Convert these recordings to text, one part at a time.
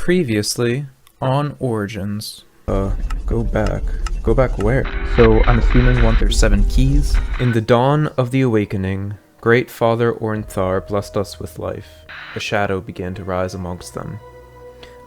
Previously on Origins. Go back. Go back where? So I'm assuming there's 7 keys. In the dawn of the awakening, Great Father Ornthar blessed us with life. A shadow began to rise amongst them.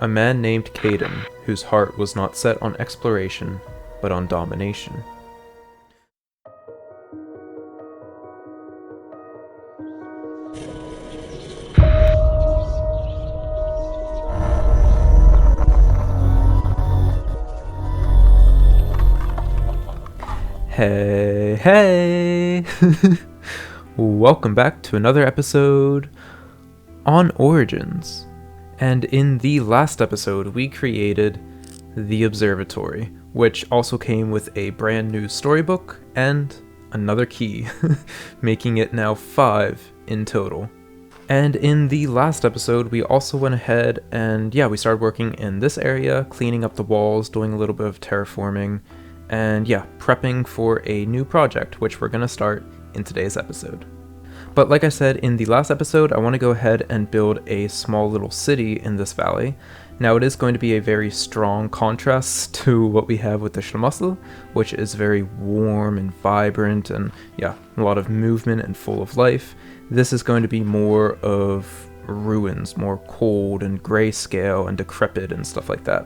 A man named Caden, whose heart was not set on exploration, but on domination. Hey! Welcome back to another episode on Origins. And in the last episode, we created the observatory, which also came with a brand new storybook and another key, making it now 5 in total. And in the last episode, we also went ahead and we started working in this area, cleaning up the walls, doing a little bit of terraforming, and prepping for a new project, which we're going to start in today's episode. But like I said in the last episode, I want to go ahead and build a small little city in this valley. Now it is going to be a very strong contrast to what we have with the Schlamassel, which is very warm and vibrant and a lot of movement and full of life. This is going to be more of ruins, more cold and grayscale and decrepit and stuff like that.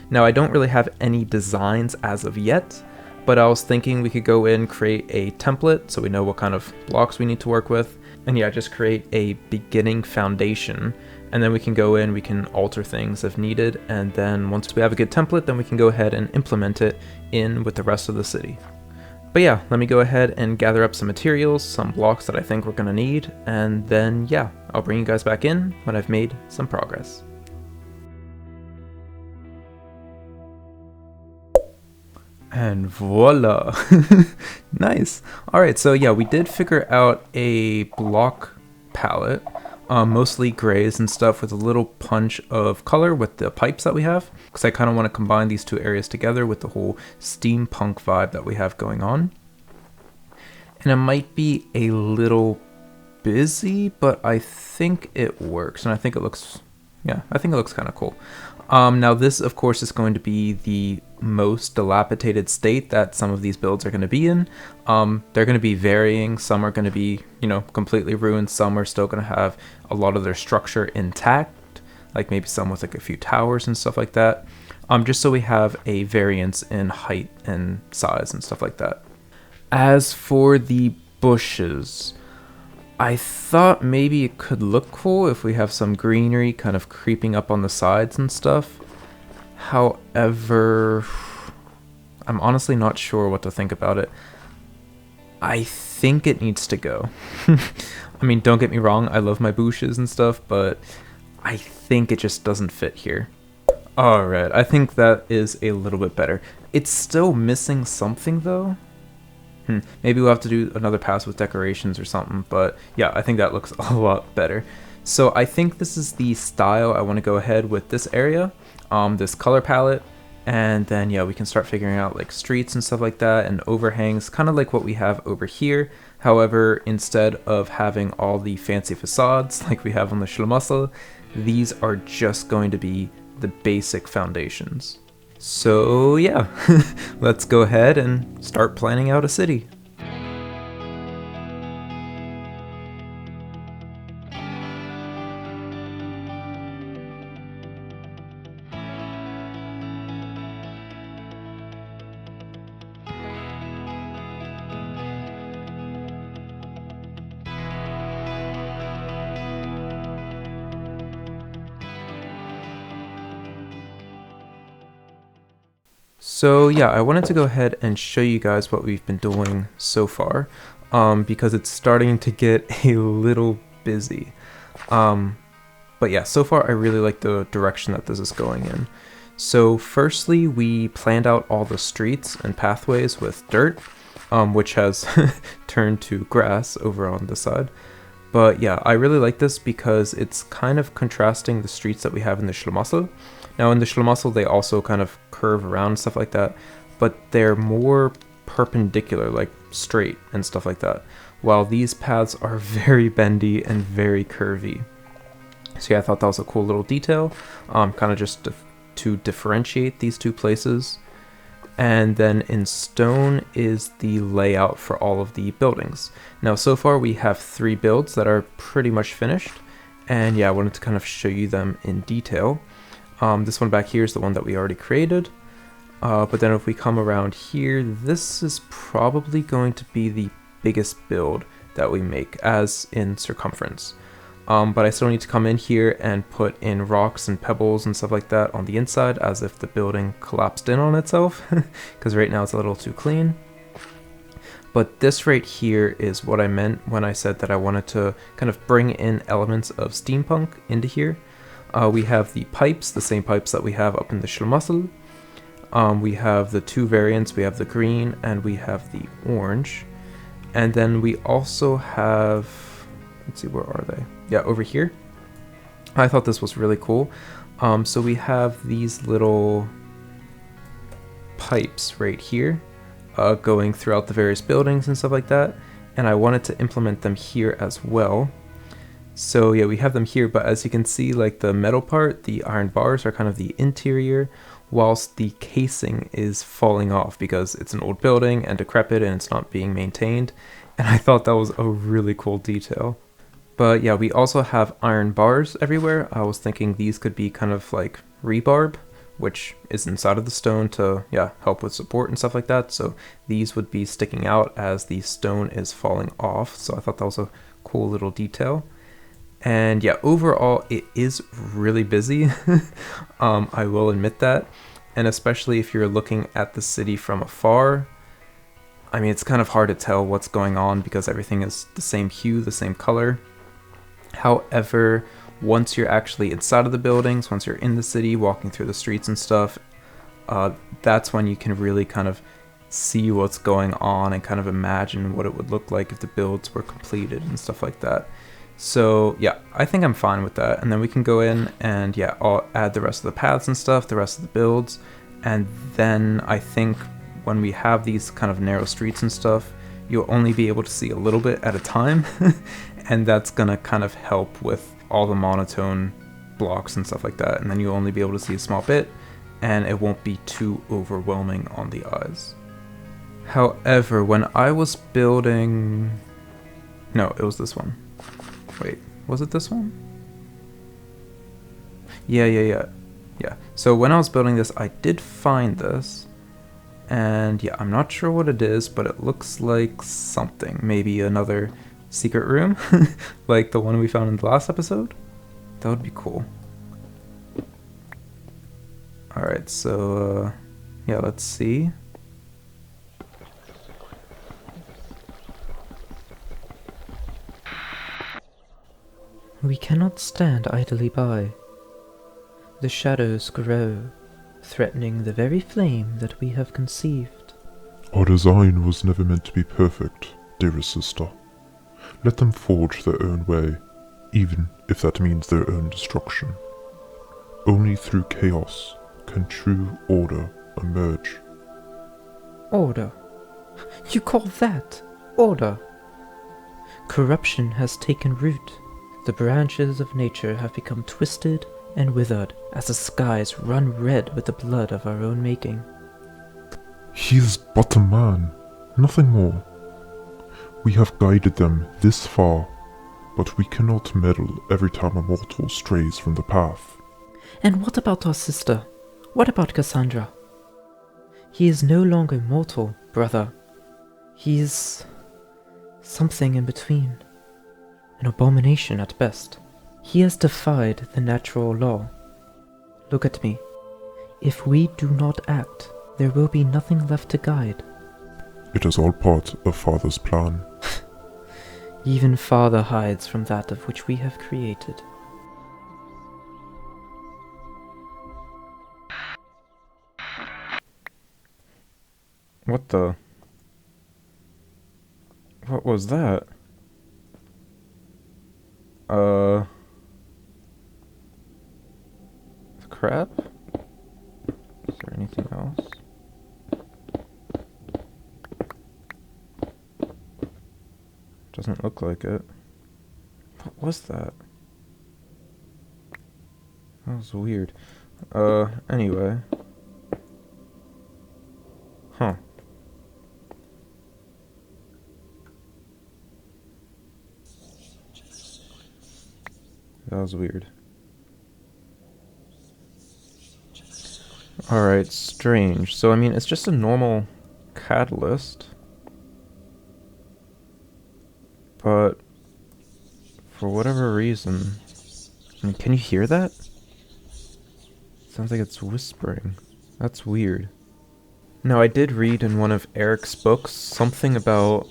Now I don't really have any designs as of yet, but I was thinking we could go in, create a template so we know what kind of blocks we need to work with, and just create a beginning foundation, and then we can go in, we can alter things if needed, and then once we have a good template, then we can go ahead and implement it in with the rest of the city. But let me go ahead and gather up some materials, some blocks that I think we're going to need, and then I'll bring you guys back in when I've made some progress. And voila! Nice! Alright, so we did figure out a block palette, mostly grays and stuff with a little punch of color with the pipes that we have, because I kind of want to combine these two areas together with the whole steampunk vibe that we have going on. And it might be a little busy, but I think it works, and I think it looks, kind of cool. Now this, of course, is going to be the most dilapidated state that some of these builds are going to be in. They're going to be varying. Some are going to be, completely ruined. Some are still going to have a lot of their structure intact, like maybe some with like a few towers and stuff like that. Just so we have a variance in height and size and stuff like that. As for the bushes, I thought maybe it could look cool if we have some greenery kind of creeping up on the sides and stuff. However, I'm honestly not sure what to think about it. I think it needs to go. I mean, don't get me wrong, I love my bushes and stuff, but I think it just doesn't fit here. Alright, I think that is a little bit better. It's still missing something though. Maybe we'll have to do another pass with decorations or something, but I think that looks a lot better. So I think this is the style I want to go ahead with this area, this color palette, and then we can start figuring out like streets and stuff like that and overhangs, kind of like what we have over here. However, instead of having all the fancy facades like we have on the Schlamassel, these are just going to be the basic foundations. So let's go ahead and start planning out a city. So I wanted to go ahead and show you guys what we've been doing so far, because it's starting to get a little busy. But so far I really like the direction that this is going in. So firstly, we planned out all the streets and pathways with dirt, which has turned to grass over on this side. But I really like this because it's kind of contrasting the streets that we have in the Schlamassel. Now in the Schlamassel they also kind of curve around and stuff like that, but they're more perpendicular, like straight and stuff like that, while these paths are very bendy and very curvy. So yeah, I thought that was a cool little detail, kind of just to differentiate these two places. And then in stone is the layout for all of the buildings. Now so far we have 3 builds that are pretty much finished, and yeah, I wanted to kind of show you them in detail. This one back here is the one that we already created, but then if we come around here, this is probably going to be the biggest build that we make, as in circumference. But I still need to come in here and put in rocks and pebbles and stuff like that on the inside, as if the building collapsed in on itself, because right now it's a little too clean. But this right here is what I meant when I said that I wanted to kind of bring in elements of steampunk into here. We have the pipes, the same pipes that we have up in the Schlamassel. We have the 2 variants, we have the green and we have the orange. And then we also have, let's see, where are they? Yeah, over here. I thought this was really cool. So we have these little pipes right here, going throughout the various buildings and stuff like that. And I wanted to implement them here as well. So yeah, we have them here, but as you can see, like the metal part, the iron bars are kind of the interior, whilst the casing is falling off because it's an old building and decrepit and it's not being maintained. And I thought that was a really cool detail. But yeah, we also have iron bars everywhere. I was thinking these could be kind of like rebarb, which is inside of the stone to, yeah, help with support and stuff like that. So these would be sticking out as the stone is falling off. So I thought that was a cool little detail. And yeah, overall, it is really busy. I will admit that. And especially if you're looking at the city from afar, I mean, it's kind of hard to tell what's going on because everything is the same hue, the same color. However, once you're actually inside of the buildings, once you're in the city, walking through the streets and stuff, that's when you can really kind of see what's going on and kind of imagine what it would look like if the builds were completed and stuff like that. So yeah, I think I'm fine with that. And then we can go in and yeah, I'll add the rest of the paths and stuff, the rest of the builds. And then I think when we have these kind of narrow streets and stuff, you'll only be able to see a little bit at a time. And that's gonna kind of help with all the monotone blocks and stuff like that. And then you'll only be able to see a small bit and it won't be too overwhelming on the eyes. However, when I was building... No, it was this one. Wait, was it this one? Yeah. So when I was building this, I did find this. And yeah, I'm not sure what it is, but it looks like something. Maybe another secret room, like the one we found in the last episode. That would be cool. Alright, so yeah, let's see. We cannot stand idly by. The shadows grow, threatening the very flame that we have conceived. Our design was never meant to be perfect, dearest sister. Let them forge their own way, even if that means their own destruction. Only through chaos can true order emerge. Order? You call that order? Corruption has taken root. The branches of nature have become twisted and withered as the skies run red with the blood of our own making. He is but a man, nothing more. We have guided them this far, but we cannot meddle every time a mortal strays from the path. And what about our sister? What about Cassandra? He is no longer mortal, brother. He is something in between. An abomination at best. He has defied the natural law. Look at me. If we do not act, there will be nothing left to guide. It is all part of Father's plan. Even Father hides from that of which we have created. What the? What was that? Crap? Is there anything else? Doesn't look like it. What was that? That was weird. Anyway. Huh. That was weird. Alright, strange. So, I mean, it's just a normal catalyst. But, for whatever reason... I mean, can you hear that? Sounds like it's whispering. That's weird. Now, I did read in one of Eric's books something about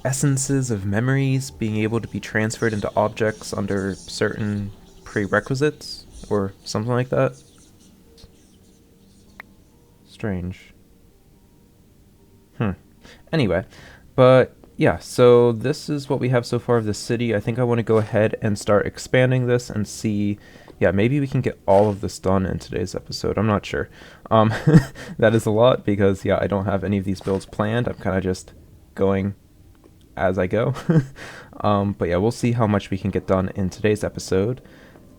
essences of memories being able to be transferred into objects under certain prerequisites, or something like that. Strange. Anyway, but yeah, so this is what we have so far of the city. I think I want to go ahead and start expanding this and see, yeah, maybe we can get all of this done in today's episode. I'm not sure. That is a lot because, yeah, I don't have any of these builds planned. I'm kind of just going as I go. But yeah, we'll see how much we can get done in today's episode.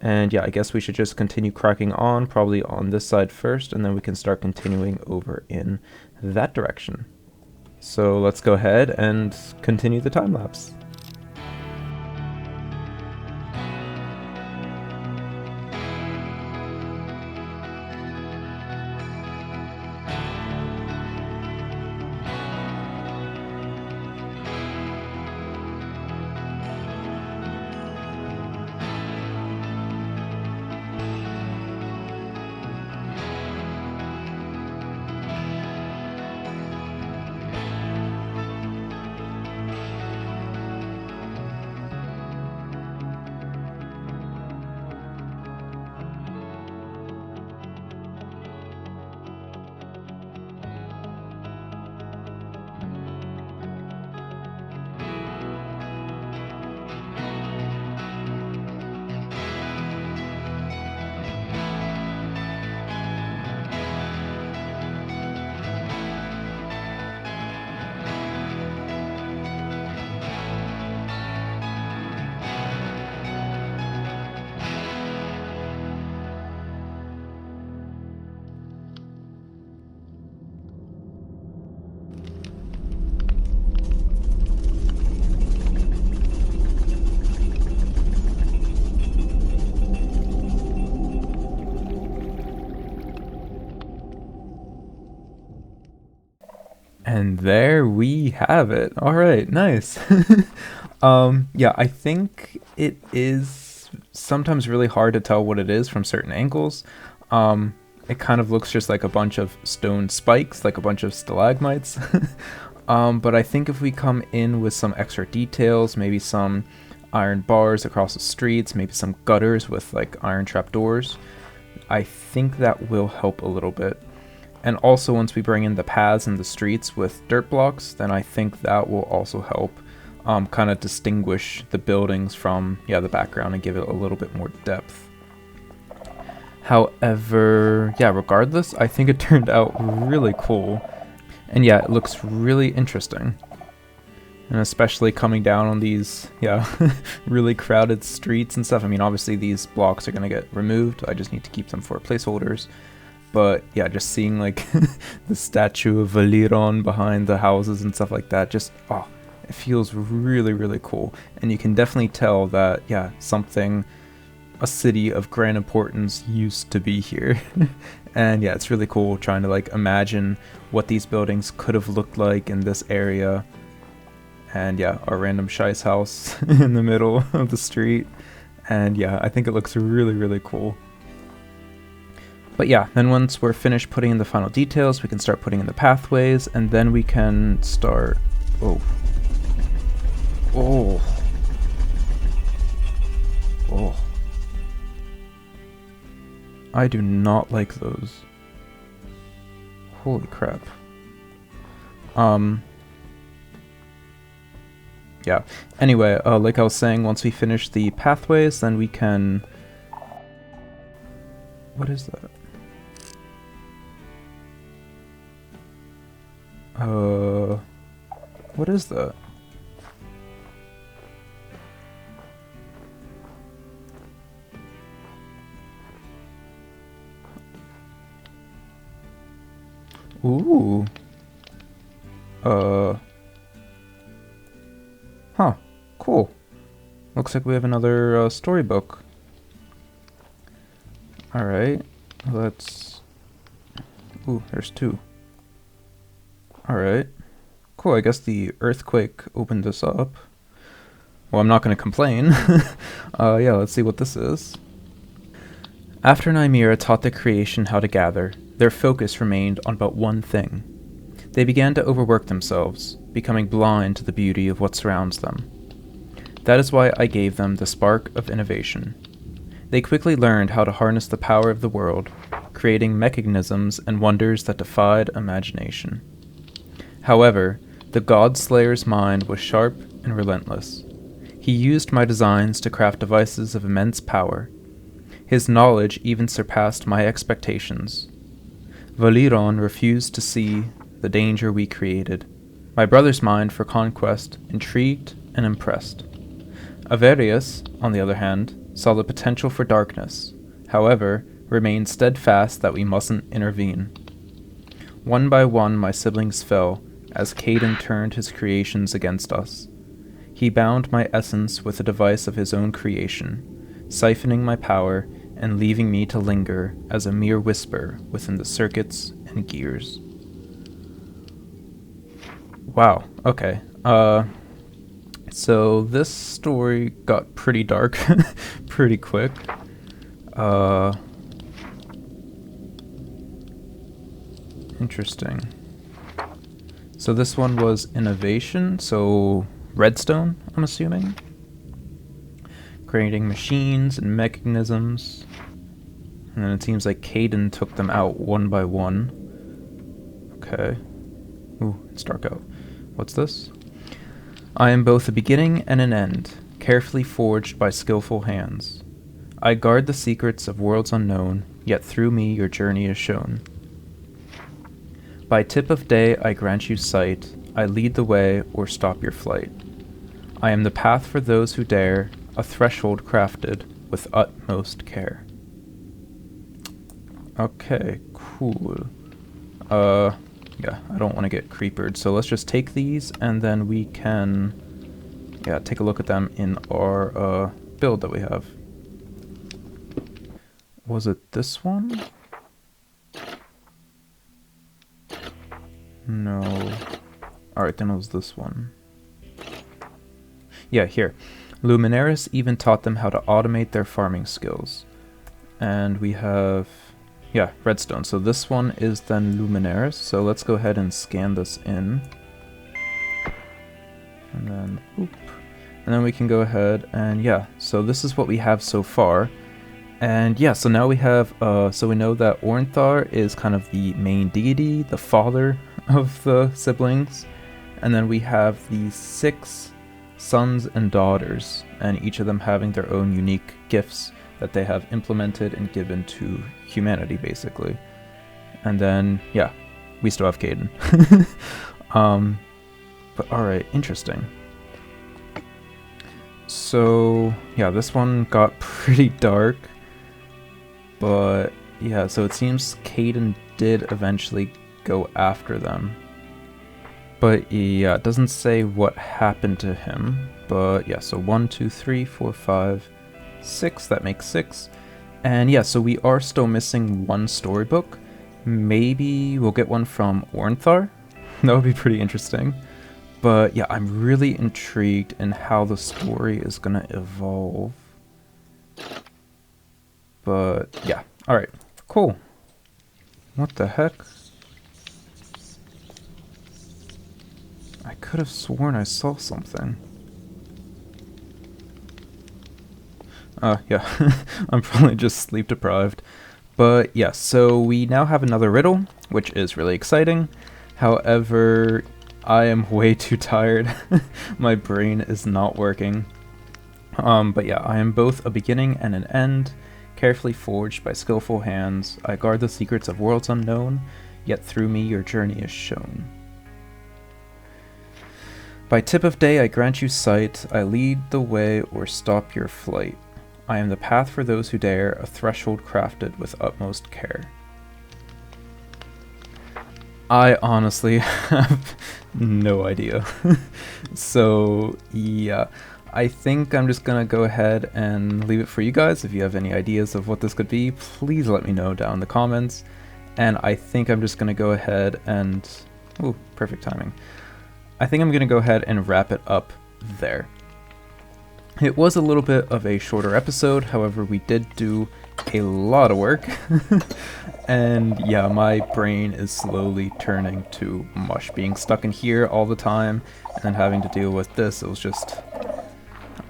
And yeah, I guess we should just continue cracking on, probably on this side first, and then we can start continuing over in that direction. So let's go ahead and continue the time lapse. And there we have it. All right, nice. Yeah, I think it is sometimes really hard to tell what it is from certain angles. It kind of looks just like a bunch of stone spikes, like a bunch of stalagmites. But I think if we come in with some extra details, maybe some iron bars across the streets, maybe some gutters with like iron trapdoors, I think that will help a little bit. And also once we bring in the paths and the streets with dirt blocks, then I think that will also help kind of distinguish the buildings from, yeah, the background and give it a little bit more depth. However, yeah, regardless, I think it turned out really cool. And yeah, it looks really interesting. And especially coming down on these, yeah, really crowded streets and stuff. I mean, obviously these blocks are going to get removed. I just need to keep them for placeholders. But yeah, just seeing like the statue of Valiron behind the houses and stuff like that, just, oh, it feels really, really cool. And you can definitely tell that, yeah, a city of grand importance used to be here. And yeah, it's really cool trying to like imagine what these buildings could have looked like in this area. And yeah, our random Scheiss house in the middle of the street. And yeah, I think it looks really, really cool. But yeah, then once we're finished putting in the final details, we can start putting in the pathways, and then we can start... Oh. Oh. Oh. I do not like those. Holy crap. Yeah. Anyway, like I was saying, once we finish the pathways, then we can... What is that? What is that? Ooh. Huh. Cool. Looks like we have another storybook. Alright. Let's... Ooh, there's 2. Alright. Cool, I guess the earthquake opened this up. Well, I'm not going to complain. Yeah, let's see what this is. After Nymera taught the creation how to gather, their focus remained on but one thing. They began to overwork themselves, becoming blind to the beauty of what surrounds them. That is why I gave them the spark of innovation. They quickly learned how to harness the power of the world, creating mechanisms and wonders that defied imagination. However, the God Slayer's mind was sharp and relentless. He used my designs to craft devices of immense power. His knowledge even surpassed my expectations. Valiron refused to see the danger we created. My brother's mind for conquest intrigued and impressed. Averius, on the other hand, saw the potential for darkness, however, remained steadfast that we mustn't intervene. One by one my siblings fell, as Caden turned his creations against us. He bound my essence with a device of his own creation, siphoning my power and leaving me to linger as a mere whisper within the circuits and gears. Wow, okay. So this story got pretty dark pretty quick. Interesting. So this one was innovation, so redstone, I'm assuming. Creating machines and mechanisms. And then it seems like Caden took them out one by one. Okay. Ooh, it's dark out. What's this? I am both a beginning and an end, carefully forged by skillful hands. I guard the secrets of worlds unknown, yet through me your journey is shown. By tip of day I grant you sight, I lead the way or stop your flight. I am the path for those who dare, a threshold crafted with utmost care. Okay, cool. Yeah, I don't want to get creepered, so let's just take these and then we can, yeah, take a look at them in our build that we have. Was it this one? No. Alright, then it was this one. Yeah, here. Luminaris even taught them how to automate their farming skills. And we have, yeah, redstone. So this one is then Luminaris. So let's go ahead and scan this in. And then, oop. And then we can go ahead and, yeah, so this is what we have so far. And yeah, so now we have, so we know that Ornthar is kind of the main deity, the father of the siblings. And then we have the 6 sons and daughters, and each of them having their own unique gifts that they have implemented and given to humanity, basically. And then, yeah, we still have Caden. But alright, interesting. So, yeah, this one got pretty dark. But, yeah, so it seems Caden did eventually go after them. But, yeah, it doesn't say what happened to him. But, yeah, so 1, 2, 3, 4, 5, 6, that makes 6. And, yeah, so we are still missing one storybook. Maybe we'll get one from Ornthar. That would be pretty interesting. But, yeah, I'm really intrigued in how the story is going to evolve. But, yeah. Alright. Cool. What the heck? I could have sworn I saw something. Yeah. I'm probably just sleep deprived. But, yeah, so we now have another riddle, which is really exciting. However, I am way too tired. My brain is not working. But yeah, I am both a beginning and an end, carefully forged by skillful hands. I guard the secrets of worlds unknown, yet through me your journey is shown. By tip of day I grant you sight, I lead the way or stop your flight. I am the path for those who dare, a threshold crafted with utmost care. I honestly have no idea. So yeah, I think I'm just gonna go ahead and leave it for you guys. If you have any ideas of what this could be, please let me know down in the comments. And I think I'm just gonna go ahead and, ooh, perfect timing. I think I'm gonna go ahead and wrap it up there. It was a little bit of a shorter episode, however we did do a lot of work. And yeah, my brain is slowly turning to mush. Being stuck in here all the time and then having to deal with this, it was just,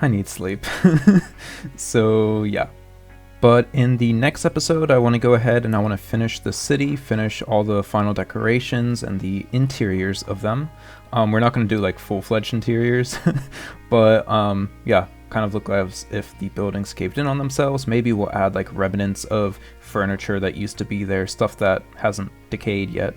I need sleep. So yeah. But in the next episode, I want to go ahead and I want to finish the city, finish all the final decorations and the interiors of them. We're not going to do like full-fledged interiors, but yeah, kind of look as if the buildings caved in on themselves. Maybe we'll add like remnants of furniture that used to be there, stuff that hasn't decayed yet.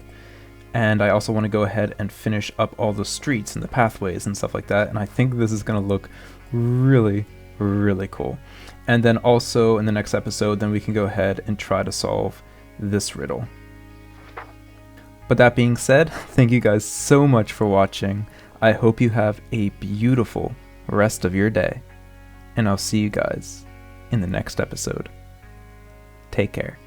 And I also want to go ahead and finish up all the streets and the pathways and stuff like that. And I think this is going to look really, really cool. And then also in the next episode, then we can go ahead and try to solve this riddle. But that being said, thank you guys so much for watching. I hope you have a beautiful rest of your day. And I'll see you guys in the next episode. Take care.